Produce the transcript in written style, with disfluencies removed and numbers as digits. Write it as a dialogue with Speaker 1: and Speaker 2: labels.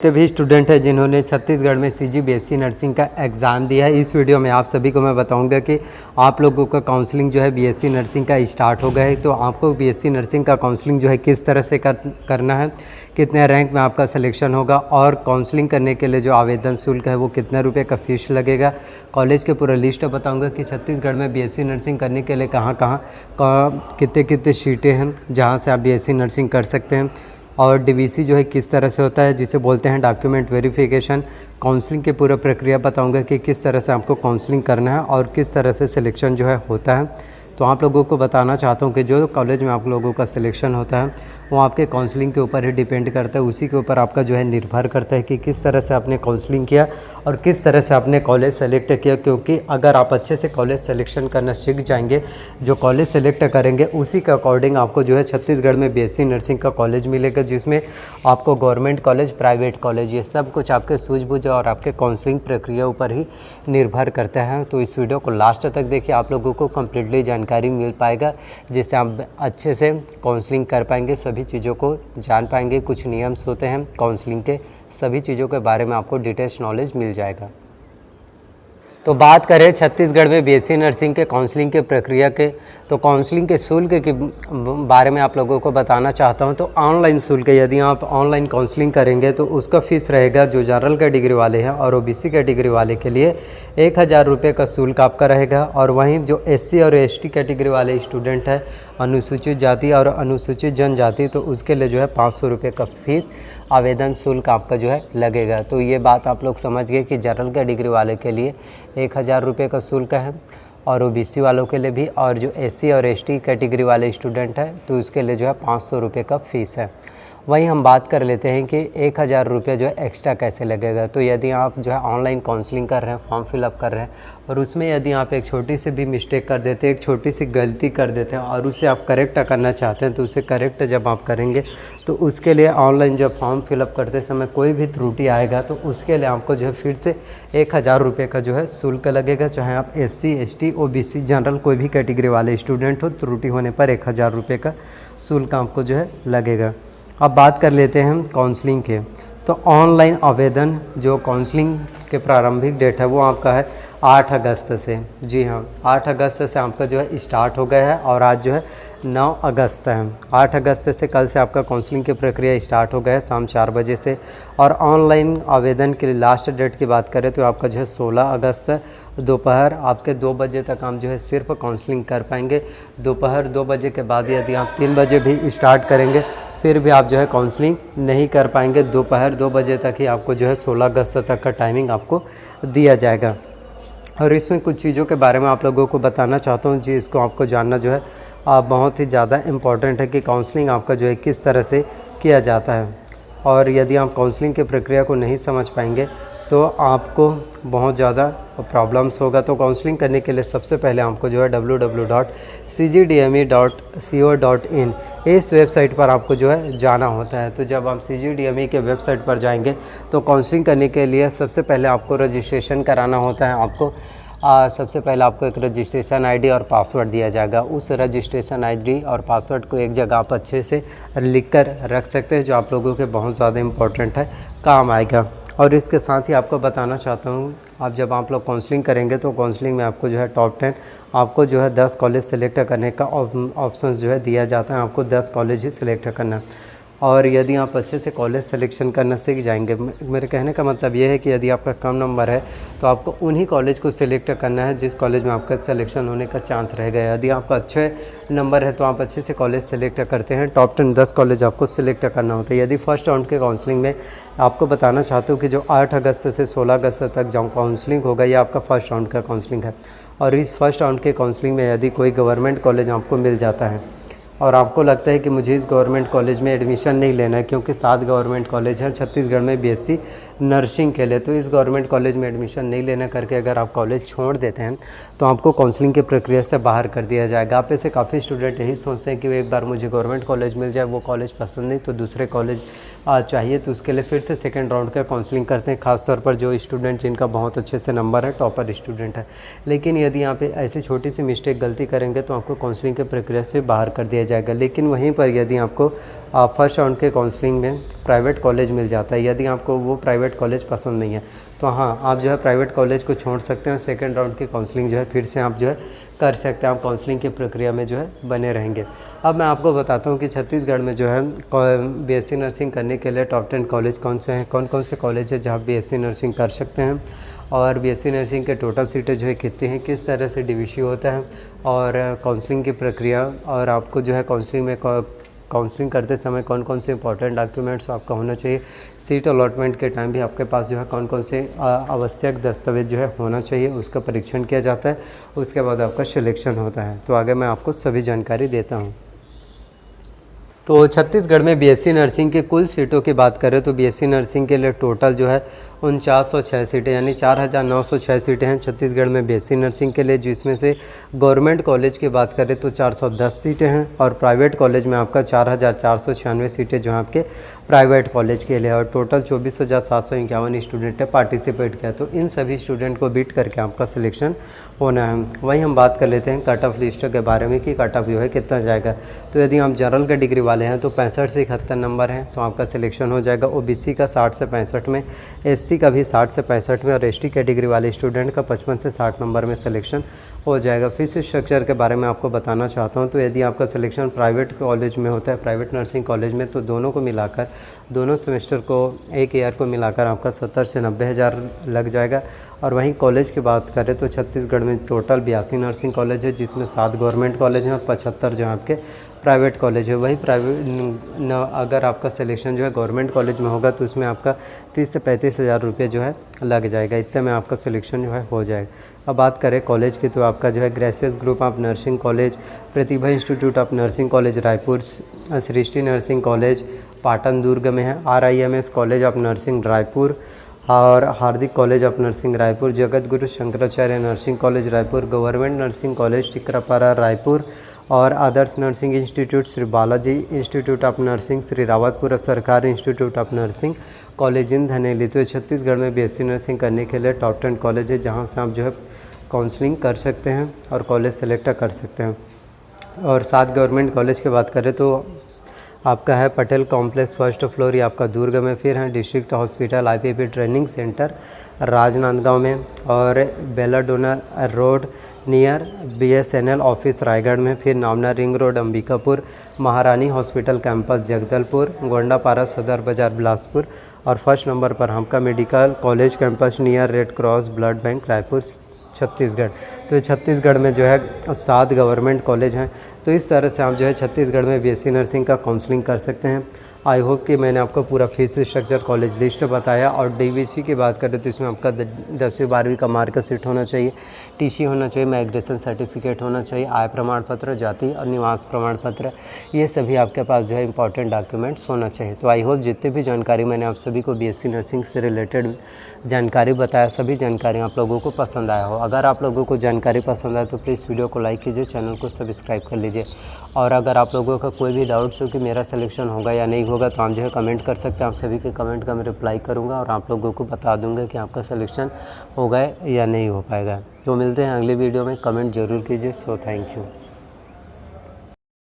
Speaker 1: भी स्टूडेंट है जिन्होंने छत्तीसगढ़ में सीजी बीएससी नर्सिंग का एग्ज़ाम दिया है। इस वीडियो में आप सभी को मैं बताऊंगा कि आप लोगों का काउंसलिंग जो है बीएससी नर्सिंग का स्टार्ट हो गया है। तो आपको बीएससी नर्सिंग का काउंसलिंग जो है किस तरह से करना है, कितने रैंक में आपका सिलेक्शन होगा और काउंसलिंग करने के लिए जो आवेदन शुल्क है वो कितने रुपये का फीस लगेगा, कॉलेज के पूरा लिस्ट बताऊँगा कि छत्तीसगढ़ में बीएससी नर्सिंग करने के लिए कहाँ कितने कितने सीटें हैं जहाँ से आप बीएससी नर्सिंग कर सकते हैं, और डीवीसी जो है किस तरह से होता है जिसे बोलते हैं डॉक्यूमेंट वेरिफिकेशन। काउंसलिंग की पूरा प्रक्रिया बताऊंगा कि किस तरह से आपको काउंसलिंग करना है और किस तरह से सिलेक्शन जो है होता है। तो आप लोगों को बताना चाहता हूं कि जो कॉलेज में आप लोगों का सिलेक्शन होता है वो आपके काउंसलिंग के ऊपर ही डिपेंड करता है, उसी के ऊपर आपका जो है निर्भर करता है कि किस तरह से आपने काउंसलिंग किया और किस तरह से आपने कॉलेज सेलेक्ट किया। क्योंकि अगर आप अच्छे से कॉलेज सेलेक्शन करना सीख जाएंगे, जो कॉलेज सेलेक्ट करेंगे उसी के अकॉर्डिंग आपको जो है छत्तीसगढ़ में बीएससी नर्सिंग का कॉलेज मिलेगा, जिसमें आपको गवर्नमेंट कॉलेज, प्राइवेट कॉलेज, ये सब कुछ आपके सूझबूझ और आपके काउंसलिंग प्रक्रिया ऊपर ही निर्भर करता है। तो इस वीडियो को लास्ट तक देखिए, आप लोगों को कम्प्लीटली जानकारी मिल पाएगा जिससे आप अच्छे से काउंसलिंग कर पाएंगे, सभी चीज़ों को जान पाएंगे। कुछ नियम्स होते हैं काउंसलिंग के, सभी चीज़ों के बारे में आपको डिटेल्स नॉलेज मिल जाएगा। तो बात करें छत्तीसगढ़ में बीएससी नर्सिंग के काउंसलिंग के प्रक्रिया के, तो काउंसलिंग के शुल्क के बारे में आप लोगों को बताना चाहता हूं। तो ऑनलाइन शुल्क, यदि आप ऑनलाइन काउंसलिंग करेंगे तो उसका फ़ीस रहेगा जो जनरल कैटेगरी वाले हैं और ओबीसी कैटेगरी वाले के लिए 1000 रुपये का शुल्क आपका रहेगा। और वहीं जो एससी और एसटी कैटेगरी वाले स्टूडेंट हैं, अनुसूचित जाति और अनुसूचित जनजाति, तो उसके लिए जो है 500 रुपये का फीस आवेदन शुल्क आपका जो है लगेगा। तो ये बात आप लोग समझ गए कि जनरल कैटेगरी वाले के लिए 1000 रुपये का शुल्क है और ओबीसी वालों के लिए भी, और जो एससी और एसटी कैटेगरी वाले स्टूडेंट हैं तो उसके लिए जो है 500 रुपये का फ़ीस है। वहीं हम बात कर लेते हैं कि 1000 रुपये जो है एक्स्ट्रा कैसे लगेगा। तो यदि आप जो है ऑनलाइन काउंसलिंग कर रहे हैं, फॉर्म फिलअप कर रहे हैं और उसमें यदि आप एक छोटी सी भी मिस्टेक कर देते हैं, एक छोटी सी गलती कर देते हैं और उसे आप करेक्ट करना चाहते हैं, तो उसे करेक्ट जब आप करेंगे तो उसके लिए ऑनलाइन जब फॉर्म फिलअप करते समय कोई भी त्रुटि आएगा तो उसके लिए आपको जो है फिर से 1000 रुपये का जो है शुल्क लगेगा। चाहे आप एससी, एसटी, ओबीसी, जनरल कोई भी कैटेगरी वाले स्टूडेंट हो, त्रुटि होने पर 1000 रुपये का शुल्क आपको जो है लगेगा। अब बात कर लेते हैं काउंसलिंग के। तो ऑनलाइन आवेदन, जो काउंसलिंग के प्रारंभिक डेट है वो आपका है 8 अगस्त से। जी हाँ, 8 अगस्त से आपका जो है स्टार्ट हो गया है और आज जो है 9 अगस्त है। 8 अगस्त से कल से आपका काउंसलिंग की प्रक्रिया स्टार्ट हो गया है शाम 4 बजे से। और ऑनलाइन आवेदन के लिए लास्ट डेट की बात करें तो आपका जो है 16 अगस्त दोपहर आपके 2 बजे तक हम जो है सिर्फ काउंसलिंग कर पाएंगे। दोपहर 2 बजे के बाद यदि आप 3 बजे भी स्टार्ट करेंगे फिर भी आप जो है काउंसलिंग नहीं कर पाएंगे। दोपहर 2 बजे तक ही आपको जो है 16 अगस्त तक का टाइमिंग आपको दिया जाएगा। और इसमें कुछ चीज़ों के बारे में आप लोगों को बताना चाहता हूँ जी, इसको आपको जानना जो है बहुत ही ज़्यादा इम्पॉर्टेंट है कि काउंसलिंग आपका जो है किस तरह से किया जाता है। और यदि आप काउंसलिंग की प्रक्रिया को नहीं समझ पाएंगे तो आपको बहुत ज़्यादा प्रॉब्लम्स होगा। तो काउंसलिंग करने के लिए सबसे पहले आपको जो है www.cgdme.co.in इस वेबसाइट पर आपको जो है जाना होता है। तो जब आप CGDME के वेबसाइट पर जाएंगे तो काउंसलिंग करने के लिए सबसे पहले आपको रजिस्ट्रेशन कराना होता है। आपको सबसे पहले आपको एक रजिस्ट्रेशन आईडी और पासवर्ड दिया जाएगा। उस रजिस्ट्रेशन आईडी और पासवर्ड को एक जगह आप अच्छे से लिख कर रख सकते हैं, जो आप लोगों के बहुत ज़्यादा इम्पोर्टेंट है, काम आएगा। और इसके साथ ही आपको बताना चाहता हूँ, आप जब आप लोग काउंसलिंग करेंगे तो काउंसलिंग में आपको जो है टॉप 10 आपको जो है 10 कॉलेज सेलेक्ट करने का ऑप्शन जो है दिया जाता है। आपको 10 कॉलेज ही सिलेक्ट करना है। और यदि आप अच्छे से कॉलेज सिलेक्शन करना सीख जाएंगे, मेरे कहने का मतलब ये है कि यदि आपका कम नंबर है तो आपको उन्हीं कॉलेज को सिलेक्ट करना है जिस कॉलेज में आपका सिलेक्शन होने का चांस रहेगा। यदि आपका अच्छे नंबर है तो आप अच्छे से कॉलेज सेलेक्ट करते हैं। टॉप 10 कॉलेज आपको सिलेक्ट करना होता है। यदि फर्स्ट राउंड के काउंसलिंग में आपको बताना चाहता हूँ कि जो 8 अगस्त से 16 अगस्त तक जो काउंसलिंग होगा ये आपका फर्स्ट राउंड का काउंसलिंग है। और इस फर्स्ट राउंड के काउंसलिंग में यदि कोई गवर्नमेंट कॉलेज आपको मिल जाता है और आपको लगता है कि मुझे इस गवर्नमेंट कॉलेज में एडमिशन नहीं लेना है क्योंकि 7 गवर्नमेंट कॉलेज हैं छत्तीसगढ़ में बीएससी नर्सिंग के लिए, तो इस गवर्नमेंट कॉलेज में एडमिशन नहीं लेना करके अगर आप कॉलेज छोड़ देते हैं तो आपको काउंसलिंग की प्रक्रिया से बाहर कर दिया जाएगा। आप ऐसे काफ़ी स्टूडेंट यही सोचते हैं कि एक बार मुझे गवर्नमेंट कॉलेज मिल जाए, वो कॉलेज पसंद नहीं तो दूसरे कॉलेज चाहिए, तो उसके लिए फिर से सेकेंड राउंड का काउंसलिंग करते हैं, खासतौर पर जो स्टूडेंट जिनका बहुत अच्छे से नंबर है, टॉपर स्टूडेंट है। लेकिन यदि यहाँ पे ऐसी छोटी सी मिस्टेक गलती करेंगे तो आपको काउंसलिंग की प्रक्रिया से बाहर कर दिया जाएगा। लेकिन वहीं पर यदि आपको फर्स्ट राउंड के काउंसलिंग में प्राइवेट कॉलेज मिल जाता है। यदि आपको वो प्राइवेट कॉलेज पसंद नहीं है तो हाँ, आप जो है प्राइवेट कॉलेज को छोड़ सकते हैं। सेकंड राउंड की काउंसलिंग जो है फिर से आप जो है कर सकते हैं। आप काउंसलिंग की प्रक्रिया में जो है बने रहेंगे। अब मैं आपको बताता हूँ कि छत्तीसगढ़ में जो है बीएससी नर्सिंग करने के लिए टॉप 10 कॉलेज कौन से हैं, कौन कौन से कॉलेज है जहाँ बीएससी नर्सिंग कर सकते हैं, और बीएससी नर्सिंग के टोटल सीटें जो है कितनी हैं, किस तरह से डीवीसी होता है, और काउंसलिंग की प्रक्रिया, और आपको जो है काउंसलिंग में काउंसलिंग करते समय कौन कौन से इंपॉर्टेंट डॉक्यूमेंट्स आपका होना चाहिए, सीट अलॉटमेंट के टाइम भी आपके पास जो है कौन कौन से आवश्यक दस्तावेज जो है होना चाहिए, उसका परीक्षण किया जाता है, उसके बाद आपका सिलेक्शन होता है। तो आगे मैं आपको सभी जानकारी देता हूँ। तो छत्तीसगढ़ में बीएससी नर्सिंग की कुल सीटों की बात करें तो बीएससी नर्सिंग के लिए टोटल जो है 4906 सीटें यानी 4906 सीटें हैं छत्तीसगढ़ में बीएससी नर्सिंग के लिए, जिसमें से गवर्नमेंट कॉलेज की बात करें तो 410 सीटें हैं, और प्राइवेट कॉलेज में आपका 4496 सीटें जो हैं आपके प्राइवेट कॉलेज के लिए, और टोटल 24,751 स्टूडेंट ने पार्टिसिपेट किया। तो इन सभी स्टूडेंट को बीट करके आपका सिलेक्शन होना है। वहीं हम बात कर लेते हैं कट ऑफ लिस्ट के बारे में कि कट ऑफ जो है कितना जाएगा। तो यदि आप जनरल कैटेगरी वाले हैं तो 65 से 71 नंबर हैं तो आपका सिलेक्शन हो जाएगा। ओबीसी का 60 से 65 में, एससी का भी 60 से 65 में, और एसटी कैटेगरी वाले स्टूडेंट का 55 से 60 नंबर में सिलेक्शन हो जाएगा। फीस स्ट्रक्चर के बारे में आपको बताना चाहता हूँ। तो यदि आपका सिलेक्शन प्राइवेट कॉलेज में होता है, प्राइवेट नर्सिंग कॉलेज में, तो दोनों को मिलाकर, दोनों सेमेस्टर को, एक ईयर को मिलाकर आपका 70 से 90 हज़ार लग जाएगा। और वहीं कॉलेज की बात करें तो छत्तीसगढ़ में टोटल 82 नर्सिंग कॉलेज है, जिसमें 7 गवर्नमेंट कॉलेज हैं और 75 जो है आपके प्राइवेट कॉलेज है। वही अगर आपका सिलेक्शन जो है गवर्नमेंट कॉलेज में होगा तो उसमें आपका 30 से 35 हज़ार रुपये जो है लग जाएगा। इतने में आपका सिलेक्शन जो है हो जाएगा। अब बात करें कॉलेज की तो आपका जो है gracious group of nursing college, Pratibha institute of nursing college Raipur, Srishti nursing college Patan Durg में है, RIMS college of nursing Raipur और Hardik college of nursing Raipur, Jagat Guru Shankaracharya nursing college Raipur, government nursing college Tikrapara Raipur, और Adarsh nursing institute, Shri Balaji institute of nursing Shri Rawatpur, सरकारी institute of nursing college in Dhaneli. तो छत्तीसगढ़ में BSc nursing करने के लिए टॉप 10 कॉलेज है जहाँ से आप जो है काउंसलिंग कर सकते हैं और कॉलेज सेलेक्ट कर सकते हैं। और 7 गवर्नमेंट कॉलेज की बात करें तो आपका है पटेल कॉम्प्लेक्स फर्स्ट फ्लोर, ये आपका दुर्ग में, फिर है district hospital IPP training centre Rajnandgaon में, और belladonna road near BSNL office Raigarh में, फिर नामना रिंग रोड अंबिकापुर, महारानी हॉस्पिटल कैंपस जगदलपुर, गोंडापारा सदर बाजार बिलासपुर, और फर्स्ट नंबर पर आपका medical college campus near red cross blood bank Raipur Chhattisgarh. तो छत्तीसगढ़ में जो है 7 गवर्नमेंट कॉलेज हैं। तो इस तरह से आप जो है छत्तीसगढ़ में बीएससी नर्सिंग का काउंसलिंग कर सकते हैं। आई होप कि मैंने आपको पूरा फीस स्ट्रक्चर कॉलेज लिस्ट बताया। और डीवीसी की बात करें तो इसमें आपका 10वीं 12वीं का मार्कशीट होना चाहिए, टीसी होना चाहिए, माइग्रेशन सर्टिफिकेट होना चाहिए, आय प्रमाण पत्र, जाति और निवास प्रमाण पत्र, ये सभी आपके पास जो है इंपॉर्टेंट डॉक्यूमेंट्स होना चाहिए। तो आई होप जितने भी जानकारी मैंने आप सभी को बीएससी नर्सिंग से रिलेटेड जानकारी बताया, सभी जानकारी आप लोगों को पसंद आया हो। अगर आप लोगों को जानकारी पसंद आए तो प्लीज़ वीडियो को लाइक कीजिए, चैनल को सब्सक्राइब कर लीजिए। और अगर आप लोगों का कोई भी डाउट्स हो कि मेरा सिलेक्शन होगा या नहीं होगा तो आप जो है कमेंट कर सकते हैं। आप सभी के कमेंट का मैं रिप्लाई करूंगा और आप लोगों को बता दूंगा कि आपका सिलेक्शन होगा या नहीं हो पाएगा। तो मिलते हैं अगली वीडियो में, कमेंट ज़रूर कीजिए। So thank you.